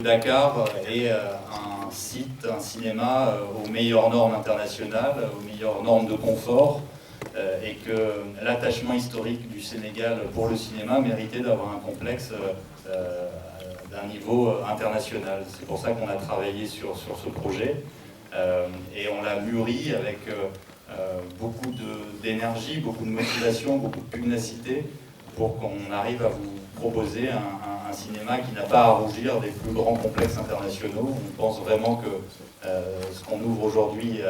Dakar est un site, un cinéma aux meilleures normes internationales, aux meilleures normes de confort, et que l'attachement historique du Sénégal pour le cinéma méritait d'avoir un complexe d'un niveau international. C'est pour ça qu'on a travaillé sur ce projet, et on l'a mûri avec beaucoup d'énergie, beaucoup de motivation, beaucoup de pugnacité, pour qu'on arrive à vous proposer un cinéma qui n'a pas à rougir des plus grands complexes internationaux. On pense vraiment que ce qu'on ouvre aujourd'hui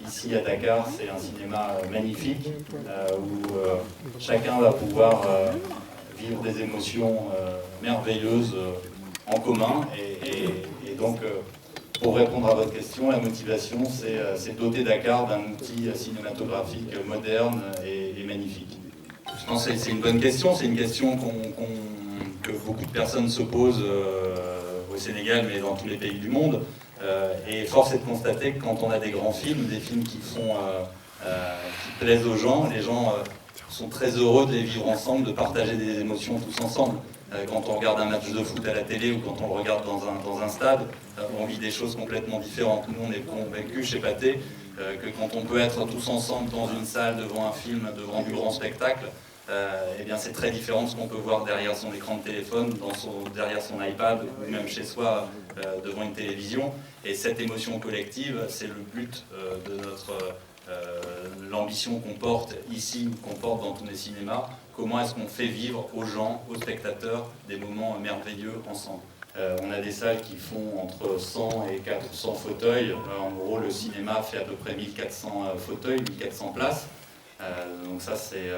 ici à Dakar, c'est un cinéma magnifique, où chacun va pouvoir vivre des émotions merveilleuses en commun. Et donc, pour répondre à votre question, la motivation, c'est doter Dakar d'un outil cinématographique moderne et magnifique. Je pense que c'est une bonne question, c'est une question que beaucoup de personnes se posent au Sénégal, mais dans tous les pays du monde. Et force est de constater que quand on a des grands films, des films qui plaisent aux gens, les gens sont très heureux de les vivre ensemble, de partager des émotions tous ensemble. Quand on regarde un match de foot à la télé ou quand on le regarde dans un stade, on vit des choses complètement différentes. Nous, on est convaincus chez Pathé que quand on peut être tous ensemble dans une salle, devant un film, devant du grand spectacle, eh bien c'est très différent de ce qu'on peut voir derrière son écran de téléphone, derrière son iPad ou même chez soi devant une télévision. Et cette émotion collective, c'est le but de l'ambition qu'on porte ici, qu'on porte dans tous les cinémas. Comment est-ce qu'on fait vivre aux gens, aux spectateurs, des moments merveilleux ensemble. On a des salles qui font entre 100 et 400 fauteuils. En gros, le cinéma fait à peu près 1400 fauteuils, 1400 places. Donc ça, c'est,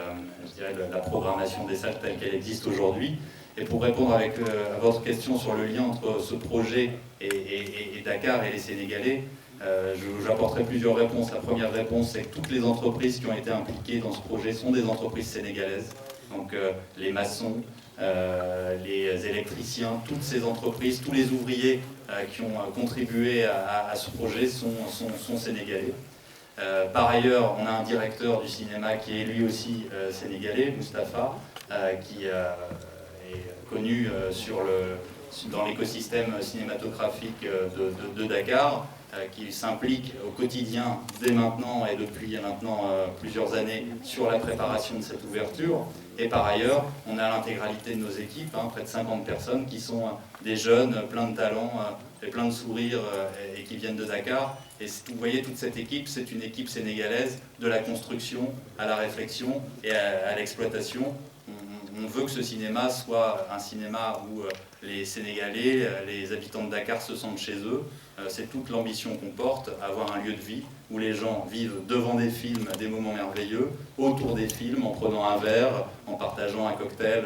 je dirais, la programmation des salles telle qu'elle existe aujourd'hui. Et pour répondre à votre question sur le lien entre ce projet et Dakar et les Sénégalais, j'apporterai plusieurs réponses. La première réponse, c'est que toutes les entreprises qui ont été impliquées dans ce projet sont des entreprises sénégalaises. Donc les maçons, les électriciens, toutes ces entreprises, tous les ouvriers qui ont contribué à ce projet sont sénégalais. Par ailleurs, on a un directeur du cinéma qui est lui aussi sénégalais, Mustapha, qui est connu dans l'écosystème cinématographique de Dakar, qui s'implique au quotidien dès maintenant et depuis maintenant plusieurs années sur la préparation de cette ouverture. Et par ailleurs, on a l'intégralité de nos équipes, près de 50 personnes qui sont des jeunes, plein de talents et plein de sourires et qui viennent de Dakar. Et vous voyez, toute cette équipe, c'est une équipe sénégalaise de la construction à la réflexion et à l'exploitation. On veut que ce cinéma soit un cinéma où les Sénégalais, les habitants de Dakar se sentent chez eux. C'est toute l'ambition qu'on porte, avoir un lieu de vie où les gens vivent devant des films des moments merveilleux, autour des films, en prenant un verre, en partageant un cocktail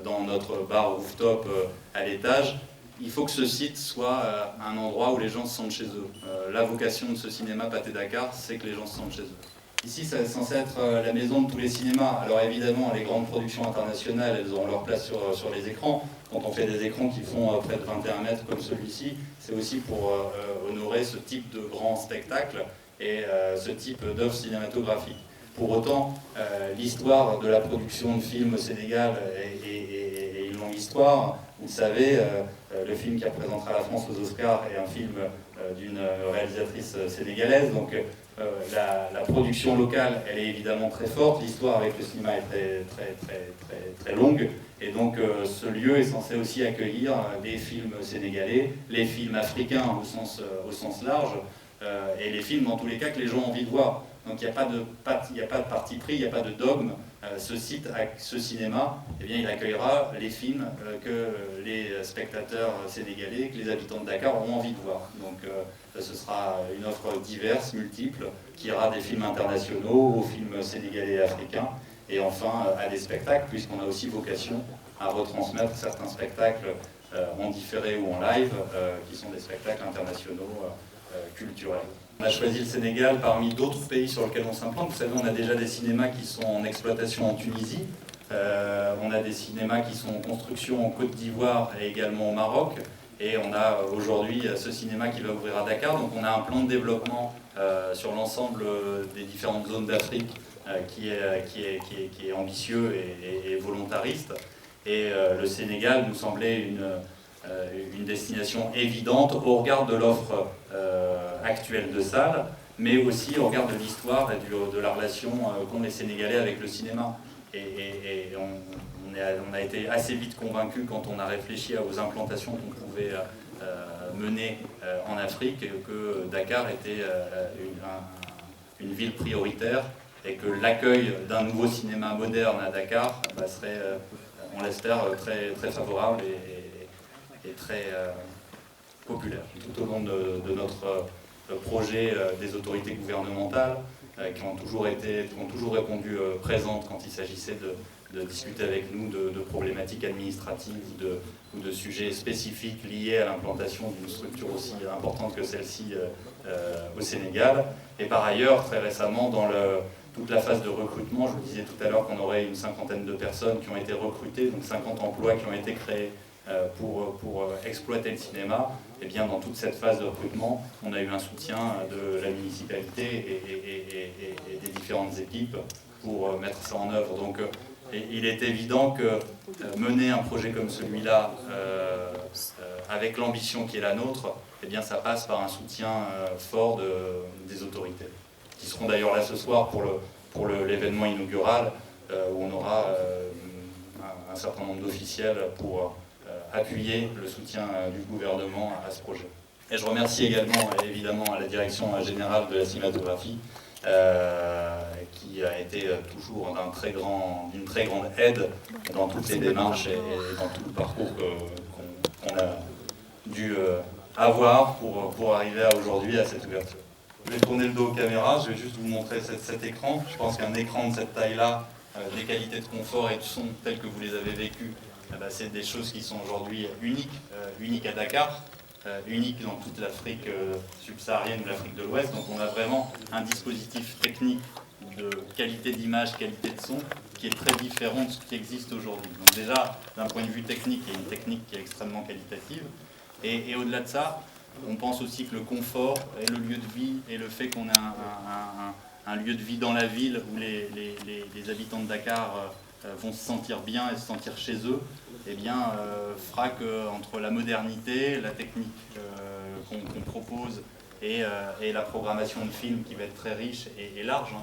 dans notre bar rooftop à l'étage. Il faut que ce site soit un endroit où les gens se sentent chez eux. La vocation de ce cinéma Pathé Dakar, c'est que les gens se sentent chez eux. Ici, c'est censé être la maison de tous les cinémas. Alors évidemment, les grandes productions internationales, elles ont leur place sur les écrans. Quand on fait des écrans qui font près de 21 mètres comme celui-ci, c'est aussi pour honorer ce type de grand spectacle et ce type d'œuvre cinématographique. Pour autant, l'histoire de la production de films au Sénégal est une longue histoire. Vous le savez, le film qui représentera la France aux Oscars est un film d'une réalisatrice sénégalaise. Donc la production locale, elle est évidemment très forte. L'histoire avec le cinéma est très longue. Et donc ce lieu est censé aussi accueillir les films sénégalais, les films africains au sens large, et les films dans tous les cas que les gens ont envie de voir. Donc il n'y a pas de parti pris, il n'y a pas de dogme. Ce site, ce cinéma, eh bien, il accueillera les films que les spectateurs sénégalais, que les habitants de Dakar ont envie de voir. Donc ce sera une offre diverse, multiple, qui ira des films internationaux aux films sénégalais et africains, et enfin à des spectacles, puisqu'on a aussi vocation à retransmettre certains spectacles en différé ou en live, qui sont des spectacles internationaux culturels. On a choisi le Sénégal parmi d'autres pays sur lesquels on s'implante. Vous savez, on a déjà des cinémas qui sont en exploitation en Tunisie, on a des cinémas qui sont en construction en Côte d'Ivoire et également au Maroc, et on a aujourd'hui ce cinéma qui va ouvrir à Dakar. Donc on a un plan de développement sur l'ensemble des différentes zones d'Afrique qui est ambitieux et volontariste. Et le Sénégal nous semblait une destination évidente au regard de l'offre actuelle de salles, mais aussi au regard de l'histoire et de la relation qu'ont les Sénégalais avec le cinéma. Et on a été assez vite convaincus quand on a réfléchi aux implantations qu'on pouvait mener en Afrique, que Dakar était une ville prioritaire et que l'accueil d'un nouveau cinéma moderne à Dakar serait, on l'espère, très, très favorable et très populaire. Tout au long de notre projet, des autorités gouvernementales qui ont toujours répondu présentes quand il s'agissait de discuter avec nous de problématiques administratives ou de sujets spécifiques liés à l'implantation d'une structure aussi importante que celle-ci au Sénégal. Et par ailleurs, très récemment, dans toute la phase de recrutement, je vous disais tout à l'heure qu'on aurait une cinquantaine de personnes qui ont été recrutées, donc 50 emplois qui ont été créés pour exploiter le cinéma. Et bien dans toute cette phase de recrutement, on a eu un soutien de la municipalité et des différentes équipes pour mettre ça en œuvre. Donc il est évident que mener un projet comme celui-là, avec l'ambition qui est la nôtre, eh bien ça passe par un soutien fort des autorités, qui seront d'ailleurs là ce soir pour l'événement inaugural, où on aura un certain nombre d'officiels pour appuyer le soutien du gouvernement à ce projet. Et je remercie également, évidemment, la direction générale de la cinématographie, qui a été toujours d'une très grande aide dans toutes les démarches et dans tout le parcours qu'on a dû avoir pour arriver aujourd'hui à cette ouverture. Je vais tourner le dos aux caméras, je vais juste vous montrer cet écran. Je pense qu'un écran de cette taille-là, des qualités de confort et de son telles que vous les avez vécues, c'est des choses qui sont aujourd'hui uniques à Dakar, uniques dans toute l'Afrique subsaharienne ou l'Afrique de l'Ouest. Donc on a vraiment un dispositif technique de qualité d'image, qualité de son, qui est très différent de ce qui existe aujourd'hui. Donc déjà, d'un point de vue technique, il y a une technique qui est extrêmement qualitative. Et au-delà de ça, on pense aussi que le confort et le lieu de vie et le fait qu'on ait un lieu de vie dans la ville où les habitants de Dakar vont se sentir bien et se sentir chez eux, eh bien, fera qu'entre la modernité, la technique qu'on propose et la programmation de films qui va être très riche et large,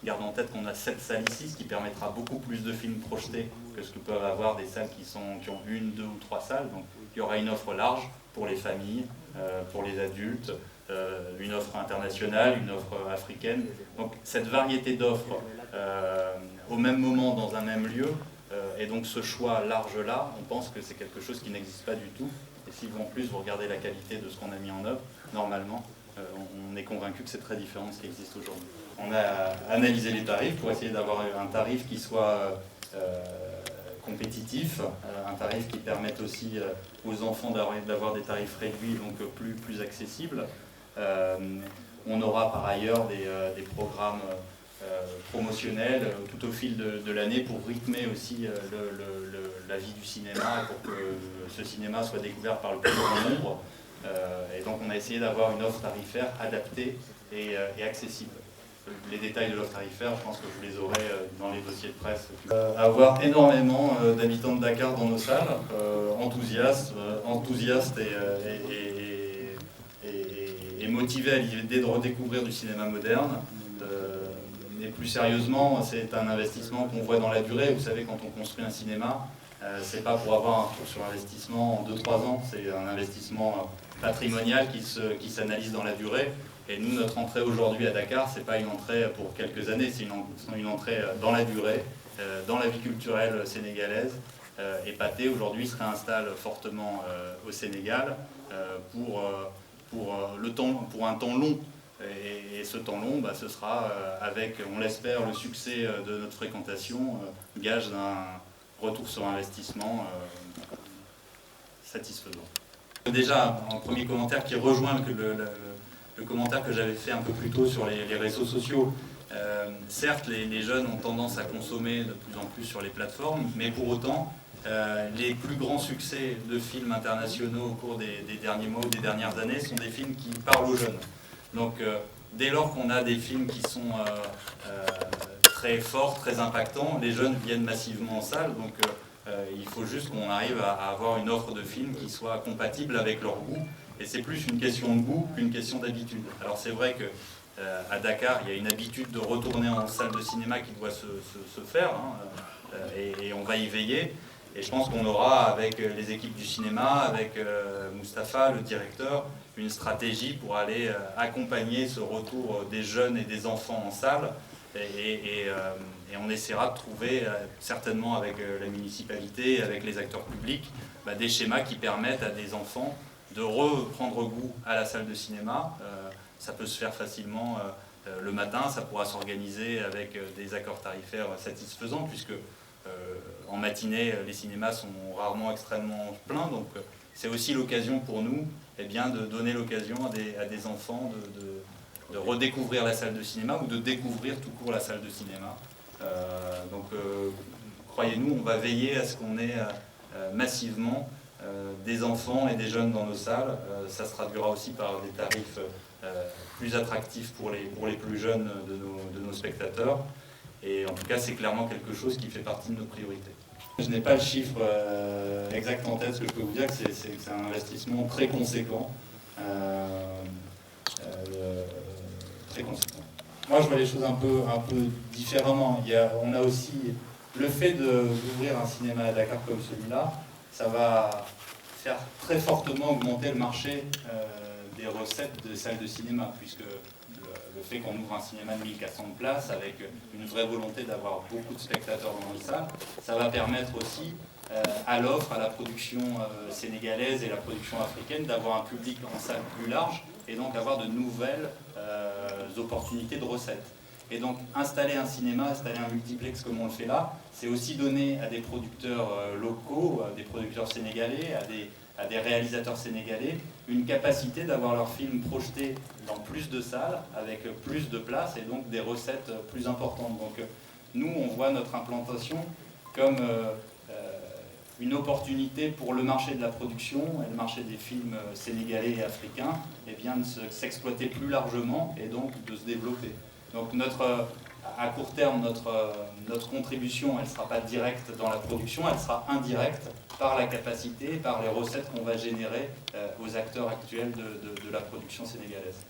garde en tête qu'on a 7 salles ici, ce qui permettra beaucoup plus de films projetés que ce que peuvent avoir des salles qui ont 1, 2 ou 3 salles. Donc il y aura une offre large pour les familles, pour les adultes, une offre internationale, une offre africaine. Donc cette variété d'offres au même moment dans un même lieu, et donc ce choix large-là, on pense que c'est quelque chose qui n'existe pas du tout. Et si en plus vous regardez la qualité de ce qu'on a mis en œuvre, normalement, on est convaincu que c'est très différent de ce qui existe aujourd'hui. On a analysé les tarifs pour essayer d'avoir un tarif qui soit compétitif, un tarif qui permette aussi aux enfants d'avoir des tarifs réduits, donc plus accessibles. On aura par ailleurs des programmes promotionnels tout au fil de l'année pour rythmer aussi la vie du cinéma, pour que ce cinéma soit découvert par le plus grand nombre. Et donc on a essayé d'avoir une offre tarifaire adaptée et accessible. Les détails de l'offre tarifaire, je pense que vous les aurez dans les dossiers de presse. Avoir énormément d'habitants de Dakar dans nos salles, enthousiastes et motivés à l'idée de redécouvrir du cinéma moderne. Et plus sérieusement, c'est un investissement qu'on voit dans la durée. Vous savez, quand on construit un cinéma, c'est pas pour avoir un retour sur investissement en 2-3 ans, c'est un investissement patrimonial qui s'analyse dans la durée. Et nous, notre entrée aujourd'hui à Dakar, c'est pas une entrée pour quelques années, c'est une entrée dans la durée, dans la vie culturelle sénégalaise. Et Pathé aujourd'hui se réinstalle fortement au Sénégal pour un temps long. Et ce temps long, ce sera avec, on l'espère, le succès de notre fréquentation, gage d'un retour sur investissement satisfaisant. Déjà, un premier commentaire qui rejoint le commentaire que j'avais fait un peu plus tôt sur les réseaux sociaux. Certes, les jeunes ont tendance à consommer de plus en plus sur les plateformes, mais pour autant, les plus grands succès de films internationaux au cours des derniers mois ou des dernières années sont des films qui parlent aux jeunes. Donc, dès lors qu'on a des films qui sont très forts, très impactants, les jeunes viennent massivement en salle. Donc, Il faut juste qu'on arrive à avoir une offre de films qui soit compatible avec leur goût. Et c'est plus une question de goût qu'une question d'habitude. Alors c'est vrai que à Dakar, il y a une habitude de retourner en salle de cinéma qui doit se faire, hein, et on va y veiller. Et je pense qu'on aura, avec les équipes du cinéma, avec Mustapha, le directeur, une stratégie pour aller accompagner ce retour des jeunes et des enfants en salle. Et on essaiera de trouver, certainement avec la municipalité, avec les acteurs publics, des schémas qui permettent à des enfants de reprendre goût à la salle de cinéma. Ça peut se faire facilement le matin, ça pourra s'organiser avec des accords tarifaires satisfaisants, puisque en matinée, les cinémas sont rarement extrêmement pleins, donc c'est aussi l'occasion pour nous de donner l'occasion à des enfants de redécouvrir la salle de cinéma ou de découvrir tout court la salle de cinéma. Croyez-nous, on va veiller à ce qu'on ait massivement des enfants et des jeunes dans nos salles. Ça se traduira aussi par des tarifs plus attractifs pour les plus jeunes de nos spectateurs. Et en tout cas, c'est clairement quelque chose qui fait partie de nos priorités. Je n'ai pas le chiffre exact en tête. Ce que je peux vous dire, c'est que c'est un investissement très conséquent. Très conséquent. Moi, je vois les choses un peu différemment. On a aussi le fait d'ouvrir un cinéma à Dakar comme celui-là, ça va faire très fortement augmenter le marché des recettes de salles de cinéma, puisque le fait qu'on ouvre un cinéma de 1400 places avec une vraie volonté d'avoir beaucoup de spectateurs dans les salles, ça va permettre aussi à l'offre, à la production sénégalaise et la production africaine d'avoir un public en salle plus large et donc avoir de nouvelles opportunités de recettes. Et donc installer un cinéma, installer un multiplex comme on le fait là, c'est aussi donner à des producteurs locaux, à des producteurs sénégalais, à des réalisateurs sénégalais, une capacité d'avoir leurs films projetés dans plus de salles, avec plus de places et donc des recettes plus importantes. Donc nous, on voit notre implantation comme une opportunité pour le marché de la production et le marché des films sénégalais et africains, et bien de s'exploiter plus largement et donc de se développer. Donc à court terme, notre contribution, elle ne sera pas directe dans la production, elle sera indirecte par la capacité, par les recettes qu'on va générer aux acteurs actuels de la production sénégalaise.